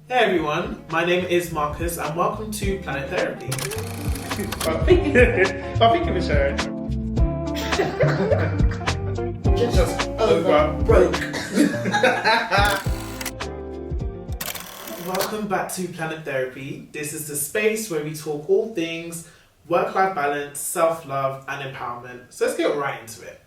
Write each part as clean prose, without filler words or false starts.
Hey everyone, my name is Marcus and welcome to Planet Therapy. I think it was her. Just over broke. Welcome back to Planet Therapy. This is the space where we talk all things work-life balance, self-love and empowerment. So let's get right into it.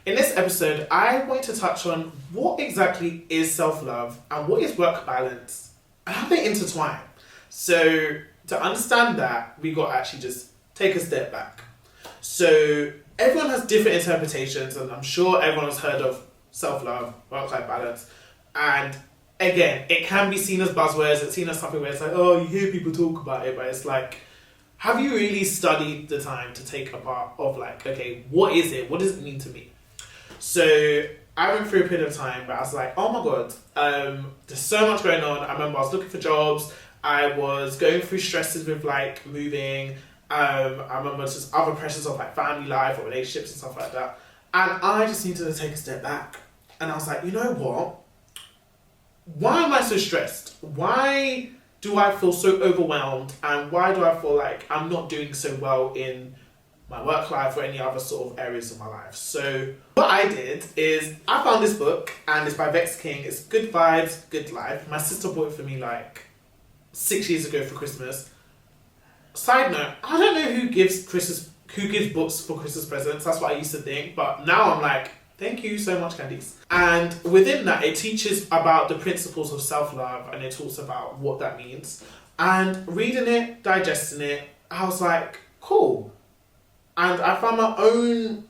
In this episode, I want to touch on what exactly is self-love and what is work balance and how they intertwine. So to understand that, we got to actually just take a step back. So everyone has different interpretations, and I'm sure everyone has heard of self-love, work-life balance. And again, it can be seen as buzzwords, it's seen as something where it's like, oh, you hear people talk about it, but it's like, have you really studied the time to take a part of like, okay, what is it? What does it mean to me? So I went through a period of time where I was like, oh my god, there's so much going on. I remember I was looking for jobs. I was going through stresses with like moving. I remember just other pressures of like family life or relationships and stuff like that. And I just needed to take a step back. And I was like, you know what? Why am I so stressed? Why do I feel so overwhelmed? And why do I feel like I'm not doing so well in my work life or any other sort of areas of my life? So what I did is I found this book, and it's by Vex King. It's Good Vibes, Good Life. My sister bought it for me like 6 years ago for Christmas. Side note, I don't know who gives books for Christmas presents. That's what I used to think, but now I'm like, thank you so much, Candice. And within that, it teaches about the principles of self-love, and it talks about what that means. And reading it, digesting it, I was like, cool. And I found my own,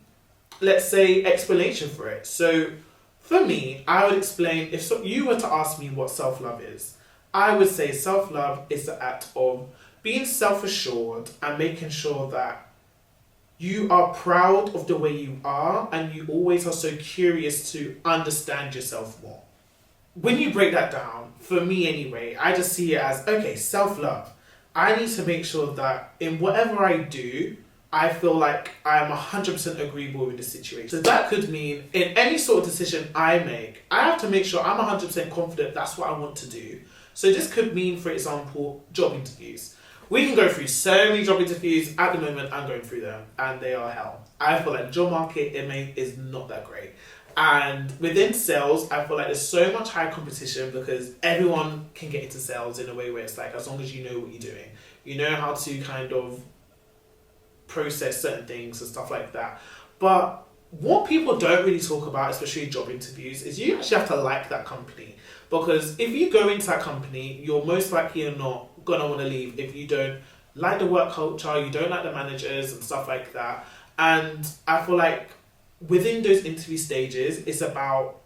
let's say, explanation for it. So for me, I would explain, if you were to ask me what self-love is, I would say self-love is the act of being self-assured and making sure that you are proud of the way you are, and you always are so curious to understand yourself more. When you break that down, for me anyway, I just see it as, okay, self-love. I need to make sure that in whatever I do, I feel like I am 100% agreeable with the situation. So that could mean in any sort of decision I make, I have to make sure I'm 100% confident that's what I want to do. So this could mean, for example, job interviews. We can go through so many job interviews. At the moment, I'm going through them, and they are hell. I feel like the job market is not that great. And within sales, I feel like there's so much high competition because everyone can get into sales in a way where it's like, as long as you know what you're doing, you know how to kind of process certain things and stuff like that. But what people don't really talk about, especially in job interviews, is you actually have to like that company. Because if you go into that company, you're most likely not going to want to leave if you don't like the work culture, you don't like the managers and stuff like that. And I feel like within those interview stages, it's about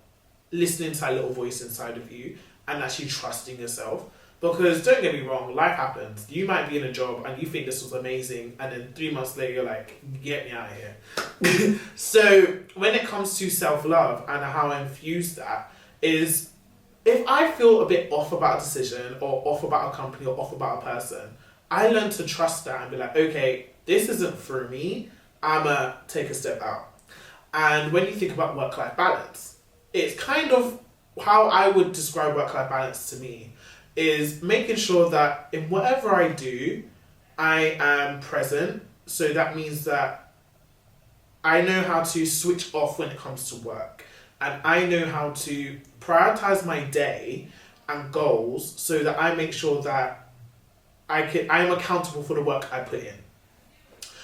listening to that little voice inside of you and actually trusting yourself. Because don't get me wrong, life happens. You might be in a job and you think this was amazing, and then 3 months later you're like, get me out of here. So when it comes to self-love and how I infuse that is, if I feel a bit off about a decision or off about a company or off about a person, I learn to trust that and be like, okay, this isn't for me. I'ma take a step out. And when you think about work-life balance, it's kind of how I would describe work-life balance to me is making sure that in whatever I do, I am present. So that means that I know how to switch off when it comes to work. And I know how to prioritize my day and goals so that I make sure that I am accountable for the work I put in.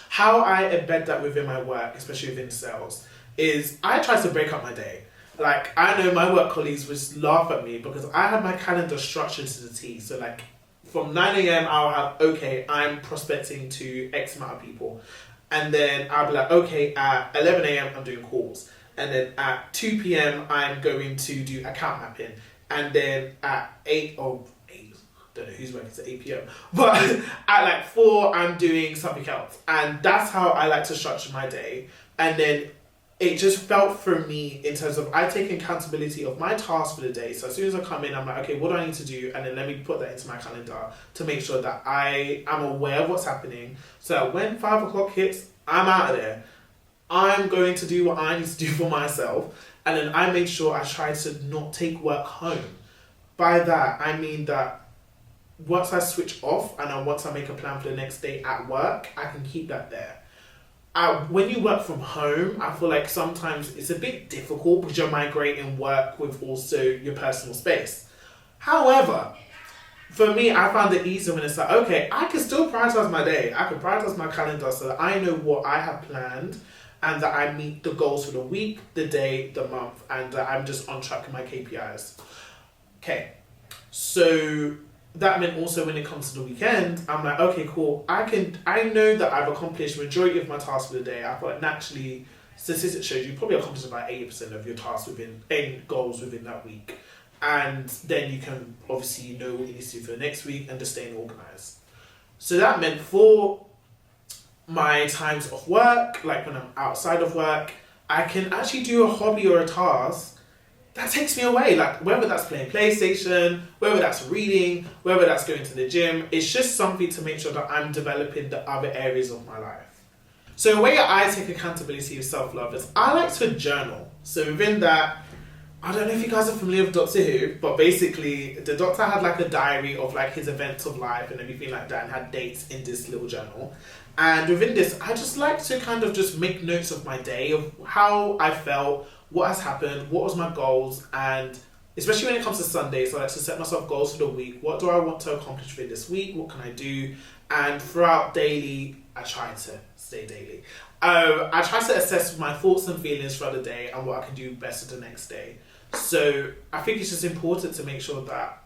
How I embed that within my work, especially within sales, is I try to break up my day. Like, I know my work colleagues would laugh at me because I have my calendar structured to the T. So, like, from 9 a.m. I'll have, okay, I'm prospecting to X amount of people. And then I'll be like, okay, at 11 a.m. I'm doing calls. And then at 2 p.m. I'm going to do account mapping. And then at 8, don't know who's working at 8 p.m. But at like 4, I'm doing something else. And that's how I like to structure my day. And then it just felt for me in terms of I take accountability of my task for the day. So as soon as I come in, I'm like, okay, what do I need to do? And then let me put that into my calendar to make sure that I am aware of what's happening. So that when 5 o'clock hits, I'm out of there. I'm going to do what I need to do for myself. And then I made sure I tried to not take work home. By that, I mean that once I switch off and then once I make a plan for the next day at work, I can keep that there. When you work from home, I feel like sometimes it's a bit difficult because you're migrating work with also your personal space. However, for me, I found it easier when it's like, okay, I can still prioritize my day. I can prioritize my calendar so that I know what I have planned and that I meet the goals for the week, the day, the month, and that I'm just on track with my KPIs. Okay, so that meant also when it comes to the weekend, I'm like, okay, cool. I know that I've accomplished majority of my tasks for the day. I feel like naturally, statistics shows you probably accomplished about 80% of your tasks within any goals within that week. And then you can obviously know what you need to do for the next week and just staying organized. So that meant for my times of work, like when I'm outside of work, I can actually do a hobby or a task that takes me away. Like whether that's playing PlayStation, whether that's reading, whether that's going to the gym, it's just something to make sure that I'm developing the other areas of my life. So the way I take accountability of self-love is I like to journal. So within that, I don't know if you guys are familiar with Doctor Who, but basically the Doctor had like a diary of like his events of life and everything like that and had dates in this little journal. And within this, I just like to kind of just make notes of my day, of how I felt, what has happened, what was my goals, and especially when it comes to Sundays, I like to set myself goals for the week. What do I want to accomplish for this week? What can I do? And throughout daily, I try to stay daily. I try to assess my thoughts and feelings throughout the day and what I can do better the next day. So I think it's just important to make sure that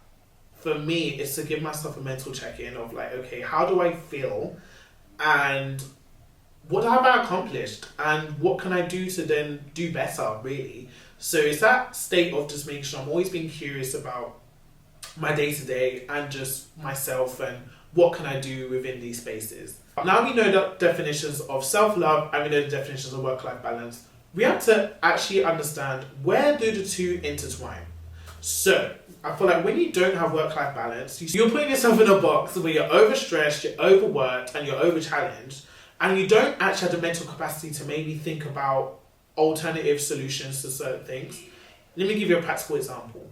for me, it's to give myself a mental check-in of like, okay, how do I feel? And what have I accomplished? And what can I do to then do better, really? So it's that state of just making sure I'm always being curious about my day-to-day and just myself and what can I do within these spaces. Now we know the definitions of self-love and we know the definitions of work-life balance. We have to actually understand where do the two intertwine. So I feel like when you don't have work-life balance, you're putting yourself in a box where you're overstressed, you're overworked, and you're over-challenged, and you don't actually have the mental capacity to maybe think about alternative solutions to certain things. Let me give you a practical example.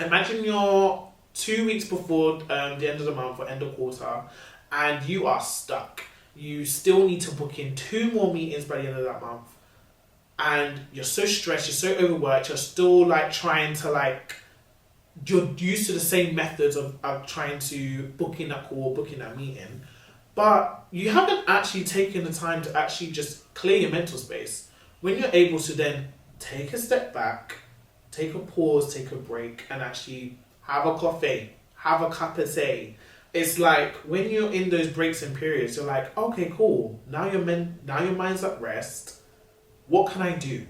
Imagine you're 2 weeks before the end of the month or end of quarter, and you are stuck. You still need to book in 2 more meetings by the end of that month. And you're so stressed, you're so overworked, you're still like trying to like, you're used to the same methods of trying to book in that call, book in that meeting, but you haven't actually taken the time to actually just clear your mental space. When you're able to then take a step back, take a pause, take a break, and actually have a coffee, have a cup of tea. It's like when you're in those breaks and periods, you're like, okay, cool. Now your mind's at rest. What can I do?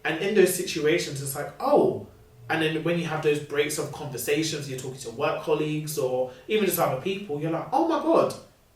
And in those situations, it's like, oh. And then when you have those breaks of conversations, you're talking to work colleagues or even just other people, you're like, oh my God,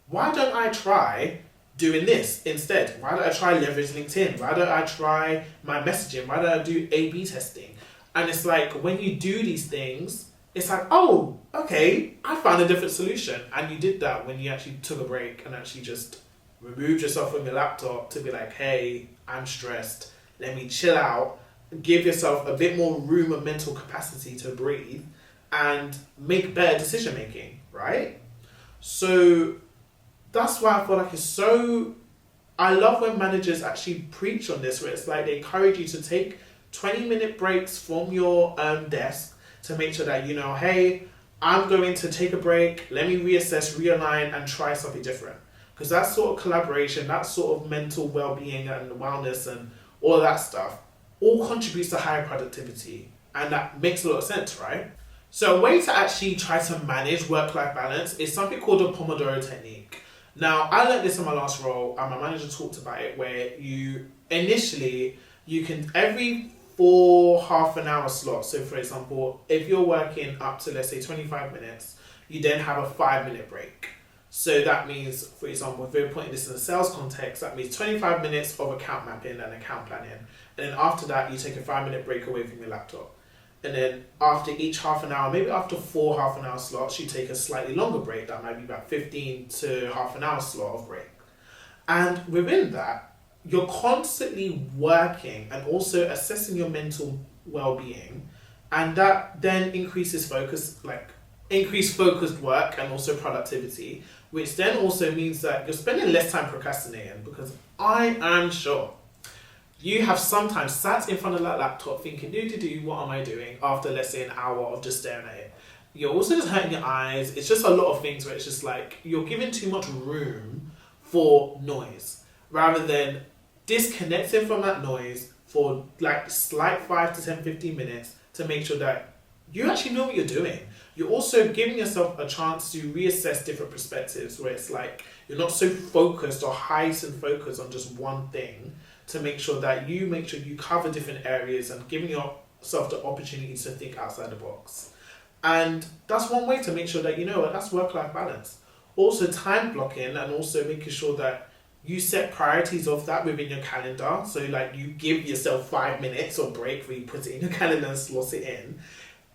why don't I try doing this instead? Why don't I try leverage LinkedIn? Why don't I try my messaging? Why don't I do A/B testing? And it's like, when you do these things, it's like, oh, okay, I found a different solution. And you did that when you actually took a break and actually just removed yourself from your laptop to be like, hey, I'm stressed. Let me chill out. Give yourself a bit more room and mental capacity to breathe and make better decision making, right? So that's why I feel like it's so... I love when managers actually preach on this, where it's like they encourage you to take 20-minute breaks from your desk to make sure that, you know, hey, I'm going to take a break, let me reassess, realign, and try something different. Because that sort of collaboration, that sort of mental well-being and wellness and all of that stuff all contributes to higher productivity. And that makes a lot of sense, right? So a way to actually try to manage work-life balance is something called the Pomodoro technique. Now, I learned this in my last role, and my manager talked about it, where you can, every 4 half-an-hour slots, so for example, if you're working up to, let's say, 25 minutes, you then have a 5-minute break. So that means, for example, if we're putting this in a sales context, that means 25 minutes of account mapping and account planning. And then after that, you take a 5-minute break away from your laptop. And then after each half an hour, maybe after 4 half-an-hour slots, you take a slightly longer break. That might be about 15 to half an hour slot of break. And within that, you're constantly working and also assessing your mental well-being. And that then increases focus, like increased focused work and also productivity, which then also means that you're spending less time procrastinating, because I am sure you have sometimes sat in front of that laptop thinking, what am I doing, after let's say an hour of just staring at it. You're also just hurting your eyes. It's just a lot of things where it's just like you're giving too much room for noise, rather than disconnecting from that noise for like slight 5 to 10, 15 minutes to make sure that you actually know what you're doing. You're also giving yourself a chance to reassess different perspectives, where it's like you're not so focused or heightened focus on just one thing, to make sure that you cover different areas and giving yourself the opportunity to think outside the box. And that's one way to make sure that, that's work-life balance. Also time blocking, and also making sure that you set priorities of that within your calendar. So like you give yourself 5 minutes or break where you put it in your calendar and slot it in.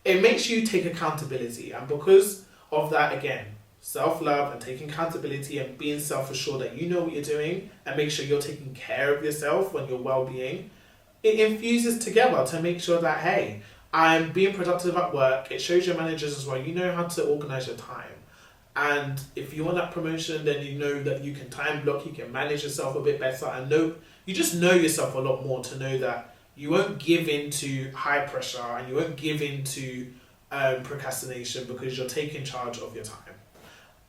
It makes you take accountability. And because of that, again, self-love and taking accountability and being self-assured that you know what you're doing and make sure you're taking care of yourself and your well-being, it infuses together to make sure that, hey, I'm being productive at work. It shows your managers as well, you know how to organize your time. And if you want that promotion, then you know that you can time block, you can manage yourself a bit better, and you just know yourself a lot more to know that you won't give in to high pressure and you won't give in to procrastination, because you're taking charge of your time.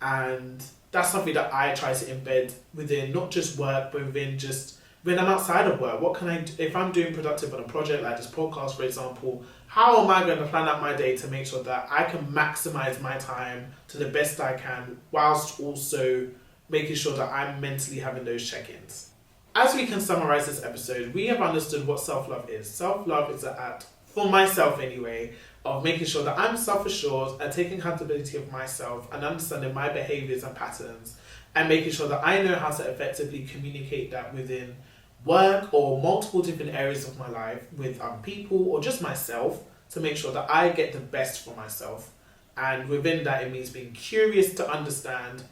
And that's something that I try to embed within not just work, but within just when I'm outside of work. What can I do if I'm doing productive on a project like this podcast, for example? How am I going to plan out my day to make sure that I can maximize my time to the best I can, whilst also making sure that I'm mentally having those check-ins? As we can summarize this episode, we have understood what self-love is. Self-love is an act, for myself anyway, of making sure that I'm self-assured and taking accountability of myself and understanding my behaviors and patterns, and making sure that I know how to effectively communicate that within work or multiple different areas of my life with other people or just myself, to make sure that I get the best for myself. And within that, it means being curious to understand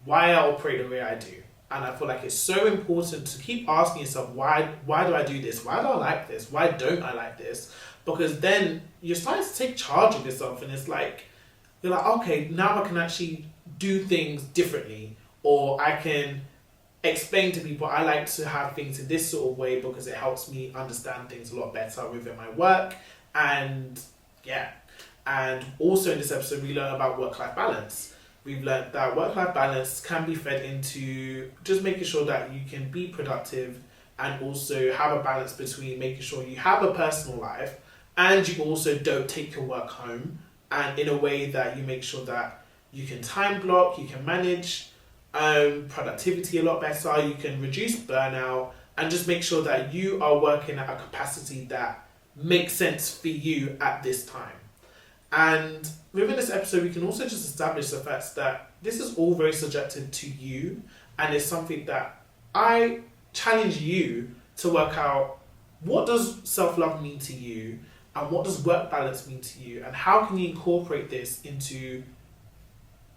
why I operate the way I do. And I feel like it's so important to keep asking yourself, why do I do this? Why do I like this? Why don't I like this? Because then you're starting to take charge of yourself, and it's like, you're like, okay, now I can actually do things differently, or I can explain to people I like to have things in this sort of way because it helps me understand things a lot better within my work. And also in this episode, we learn about work-life balance. We've learned that work-life balance can be fed into just making sure that you can be productive and also have a balance between making sure you have a personal life and you also don't take your work home, and in a way that you make sure that you can time block, you can manage productivity a lot better, you can reduce burnout, and just make sure that you are working at a capacity that makes sense for you at this time. And within this episode, we can also just establish the fact that this is all very subjective to you, and it's something that I challenge you to work out, what does self-love mean to you, and what does work balance mean to you, and how can you incorporate this into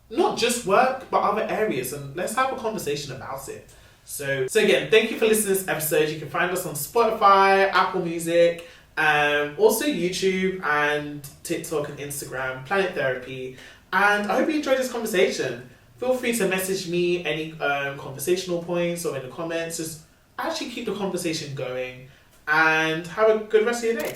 not just work, but other areas, and let's have a conversation about it. So again, thank you for listening to this episode. You can find us on Spotify, Apple Music, also YouTube and TikTok and Instagram, Planet Therapy. And I hope you enjoyed this conversation. Feel free to message me any conversational points or in the comments. Just actually keep the conversation going, and have a good rest of your day.